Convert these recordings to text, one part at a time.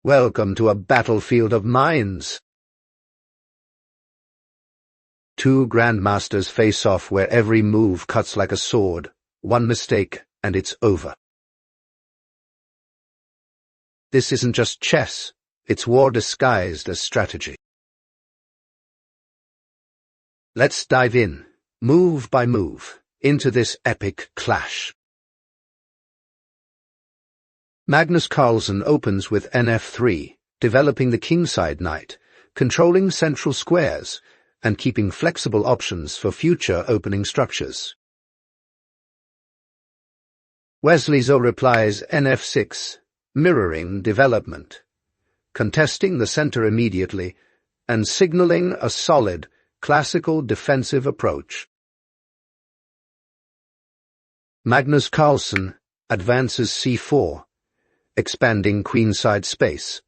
Welcome to a battlefield of minds. Two grandmasters face off where every move cuts like a sword. One mistake, and it's over. This isn't just chess, it's war disguised as strategy. Let's dive in, move by move, into this epic clash. Magnus Carlsen opens with nf3, developing the Kingside knight, controlling central squares, and keeping flexible options for future opening structures. Wesley So replies nf6, mirroring development, contesting the center immediately, and signaling a solid, classical defensive approach. Magnus Carlsen advances c4, expanding queenside space,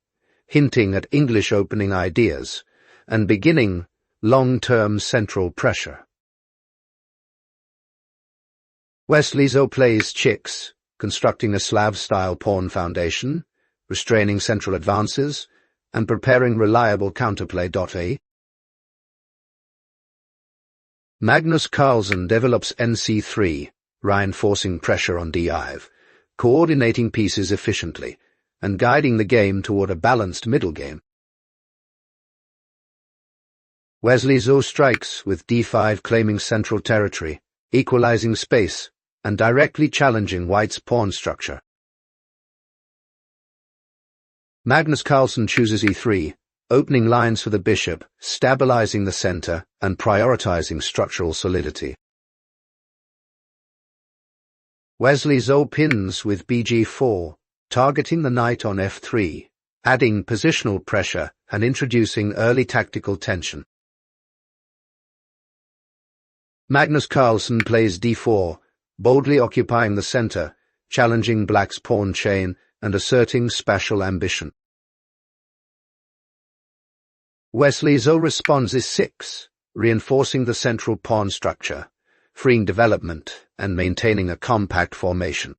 hinting at English opening ideas, and beginning long-term central pressure. Wesley So plays chicks, constructing a Slav-style pawn foundation, restraining central advances, and preparing reliable counterplay. A. Magnus Carlsen develops nc3, reinforcing pressure on d5, coordinating pieces efficiently, and guiding the game toward a balanced middle game. Wesley So strikes with d5, claiming central territory, equalizing space, and directly challenging White's pawn structure. Magnus Carlsen chooses e3, opening lines for the bishop, stabilizing the center, and prioritizing structural solidity. Wesley So pins with bg4, targeting the knight on f3, adding positional pressure and introducing early tactical tension. Magnus Carlsen plays d4, boldly occupying the center, challenging Black's pawn chain and asserting spatial ambition. Wesley So responds e6, reinforcing the central pawn structure, freeing development and maintaining a compact formation.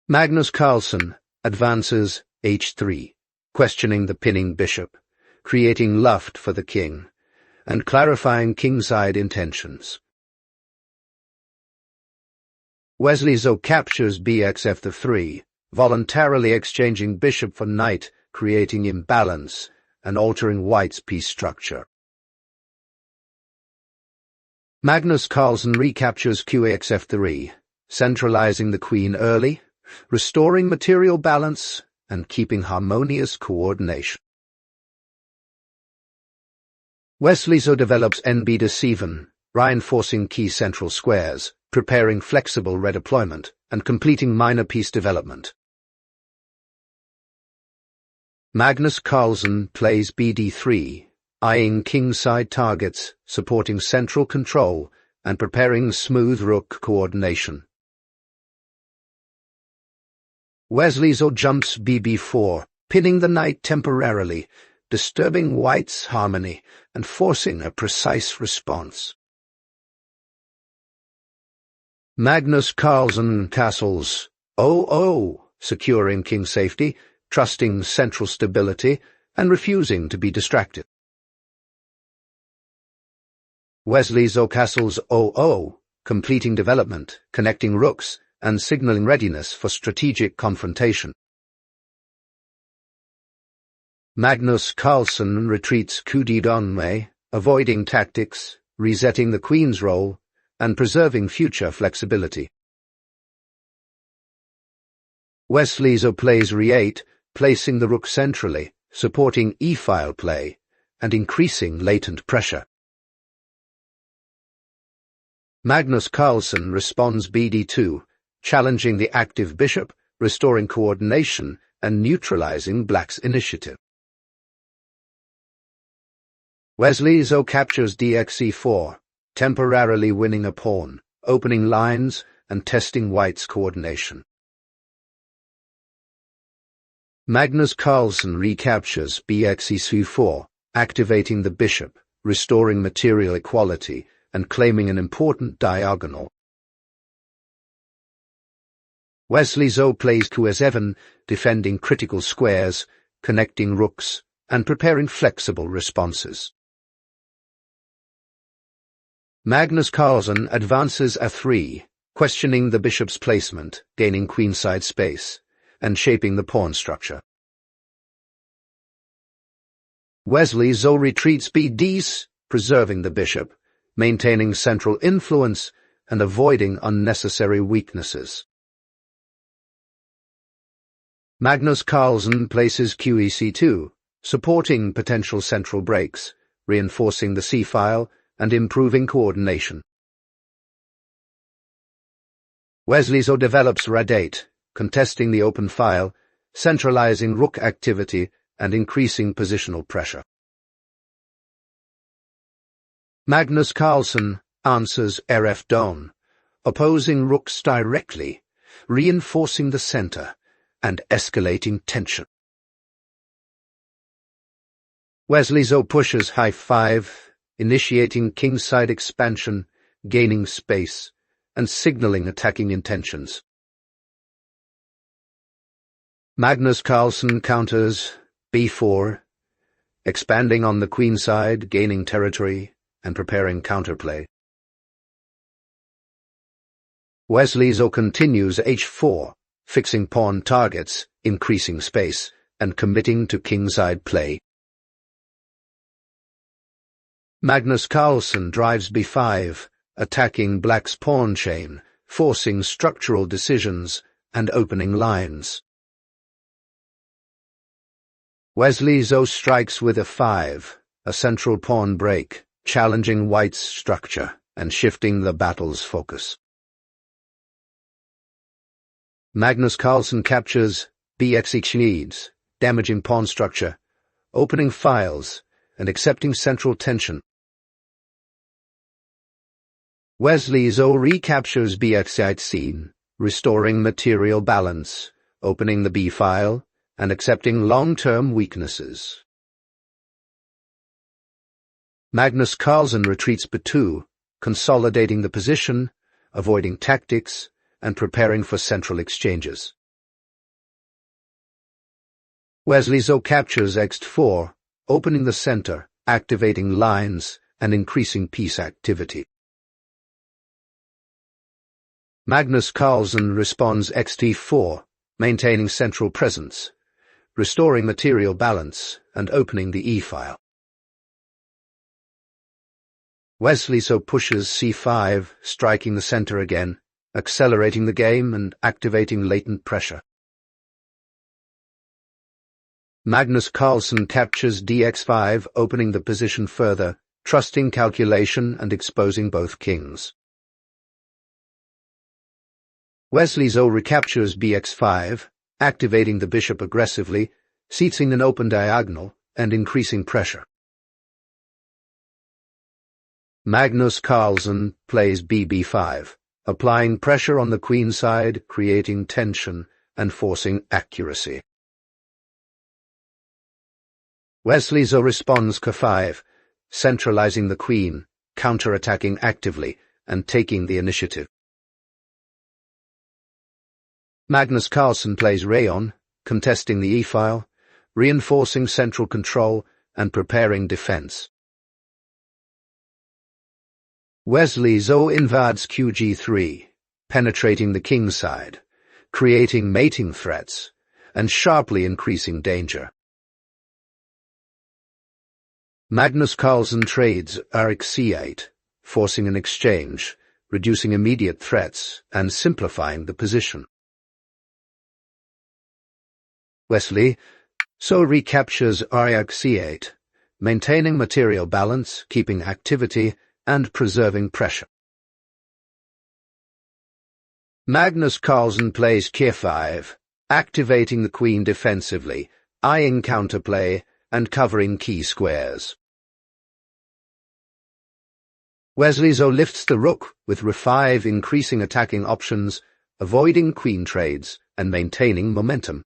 Magnus Carlsen advances h3, questioning the pinning bishop, creating luft for the king, and clarifying kingside intentions. Wesley So captures bxf3, voluntarily exchanging bishop for knight, creating imbalance and altering White's piece structure. Magnus Carlsen recaptures qxf3, centralizing the queen early, restoring material balance, and keeping harmonious coordination. Wesley So develops nb7, reinforcing key central squares, preparing flexible redeployment, and completing minor piece development. Magnus Carlsen plays bd3, eyeing kingside targets, supporting central control, and preparing smooth rook coordination. Wesley So jumps bb4, pinning the knight temporarily, disturbing White's harmony and forcing a precise response. Magnus Carlsen castles o0, securing king safety, trusting central stability, and refusing to be distracted. Wesley So castles o0, completing development, connecting rooks, and signaling readiness for strategic confrontation. Magnus Carlsen retreats coup d'armée, avoiding tactics, resetting the queen's role, and preserving future flexibility. Wesley So plays re8, placing the rook centrally, supporting e-file play, and increasing latent pressure. Magnus Carlsen responds bd2, challenging the active bishop, restoring coordination, and neutralizing Black's initiative. Wesley So captures dxc4, temporarily winning a pawn, opening lines, and testing White's coordination. Magnus Carlsen recaptures bxc4, activating the bishop, restoring material equality, and claiming an important diagonal. Wesley So plays Q7, defending critical squares, connecting rooks, and preparing flexible responses. Magnus Carlsen advances a3, questioning the bishop's placement, gaining queenside space, and shaping the pawn structure. Wesley So retreats b-d, preserving the bishop, maintaining central influence, and avoiding unnecessary weaknesses. Magnus Carlsen places qec2, supporting potential central breaks, reinforcing the c-file, and improving coordination. Wesley So develops rad8, contesting the open file, centralizing rook activity, and increasing positional pressure. Magnus Carlsen answers rf-don, opposing rooks directly, reinforcing the center, and escalating tension. Wesley So pushes h5, initiating kingside expansion, gaining space, and signaling attacking intentions. Magnus Carlsen counters b4, expanding on the queenside, gaining territory, and preparing counterplay. Wesley So continues h4, fixing pawn targets, increasing space, and committing to kingside play. Magnus Carlsen drives b5, attacking black's pawn chain, forcing structural decisions and opening lines. Wesley So strikes with a5, a central pawn break, challenging white's structure and shifting the battle's focus. Magnus Carlsen captures bx6, damaging pawn structure, opening files, and accepting central tension. Wesley So recaptures bx8, restoring material balance, opening the b-file, and accepting long-term weaknesses. Magnus Carlsen retreats b2, consolidating the position, avoiding tactics, and preparing for central exchanges. Wesley So captures x4, opening the center, activating lines, and increasing piece activity. Magnus Carlsen responds xt4, maintaining central presence, restoring material balance, and opening the e-file. Wesley So pushes c5, striking the center again, accelerating the game and activating latent pressure. Magnus Carlsen captures dx5, opening the position further, trusting calculation and exposing both kings. Wesley So recaptures bx5, activating the bishop aggressively, seating an open diagonal, and increasing pressure. Magnus Carlsen plays bb5, applying pressure on the queenside, creating tension, and forcing accuracy. Wesley So responds k5, centralizing the queen, counter-attacking actively, and taking the initiative. Magnus Carlsen plays rayon, contesting the e-file, reinforcing central control, and preparing defense. Wesley So invades qg3, penetrating the kingside, creating mating threats, and sharply increasing danger. Magnus Carlsen trades rxc8, forcing an exchange, reducing immediate threats, and simplifying the position. Wesley So recaptures rxc8, maintaining material balance, keeping activity, and preserving pressure. Magnus Carlsen plays k5, activating the queen defensively, eyeing counterplay, and covering key squares. Wesley So lifts the rook, with r5 increasing attacking options, avoiding queen trades, and maintaining momentum.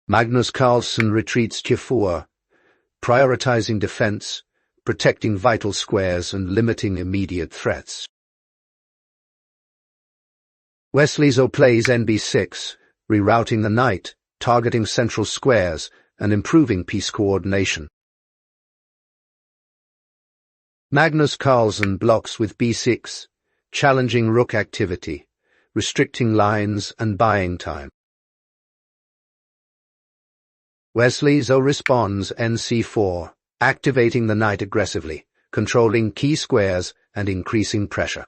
Magnus Carlsen retreats q4, prioritizing defense, protecting vital squares and limiting immediate threats. Wesley So plays NB6, rerouting the knight, targeting central squares, and improving piece coordination. Magnus Carlsen blocks with B6, challenging rook activity, restricting lines and buying time. Wesley So responds NC4, activating the knight aggressively, controlling key squares and increasing pressure.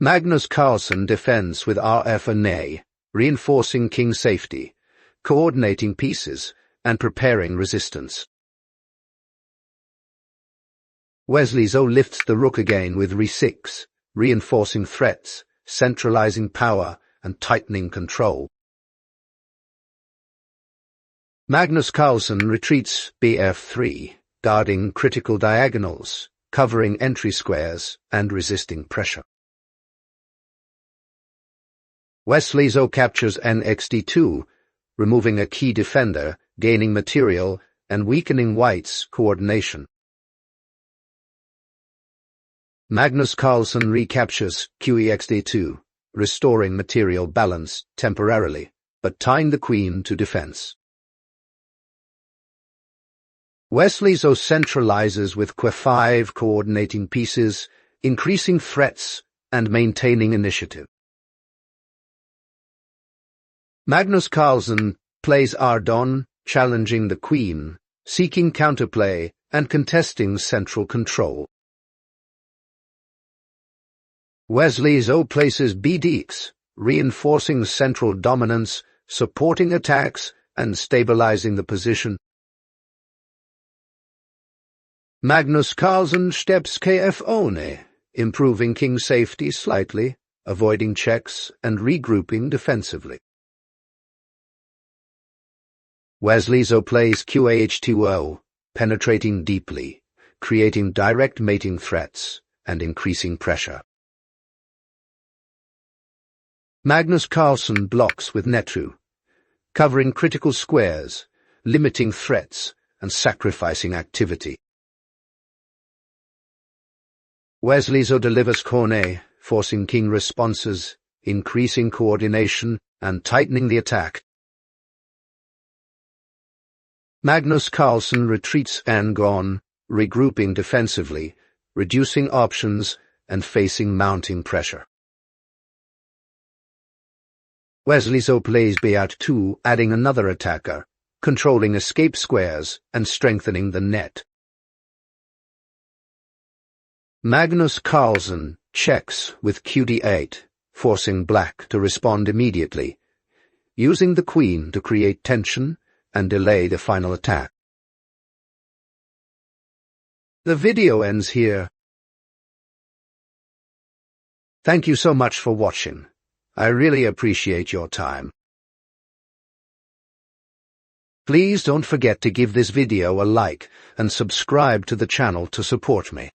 Magnus Carlsen defends with RF and A, reinforcing king safety, coordinating pieces, and preparing resistance. Wesley So lifts the rook again with Re6, reinforcing threats, centralizing power, and tightening control. Magnus Carlsen retreats Bf3, guarding critical diagonals, covering entry squares, and resisting pressure. Wesley So captures NXD2, removing a key defender, gaining material, and weakening White's coordination. Magnus Carlsen recaptures QEXD2, restoring material balance temporarily, but tying the queen to defense. Wesley So centralizes with Q5, coordinating pieces, increasing threats, and maintaining initiative. Magnus Carlsen plays Ardon, challenging the queen, seeking counterplay, and contesting central control. Wesley So places B-Deeks, reinforcing central dominance, supporting attacks, and stabilizing the position. Magnus Carlsen steps KF-One, improving king safety slightly, avoiding checks, and regrouping defensively. Wesley So plays QAH2O, penetrating deeply, creating direct mating threats, and increasing pressure. Magnus Carlsen blocks with Netru, covering critical squares, limiting threats, and sacrificing activity. Wesley So delivers Cornet, forcing king responses, increasing coordination, and tightening the attack. Magnus Carlsen retreats Angon, regrouping defensively, reducing options, and facing mounting pressure. Wesley So plays Beat2, adding another attacker, controlling escape squares and strengthening the net. Magnus Carlsen checks with QD8, forcing black to respond immediately, using the queen to create tension and delay the final attack. The video ends here. Thank you so much for watching. I really appreciate your time. Please don't forget to give this video a like and subscribe to the channel to support me.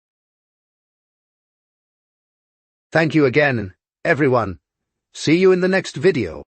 Thank you again, everyone. See you in the next video.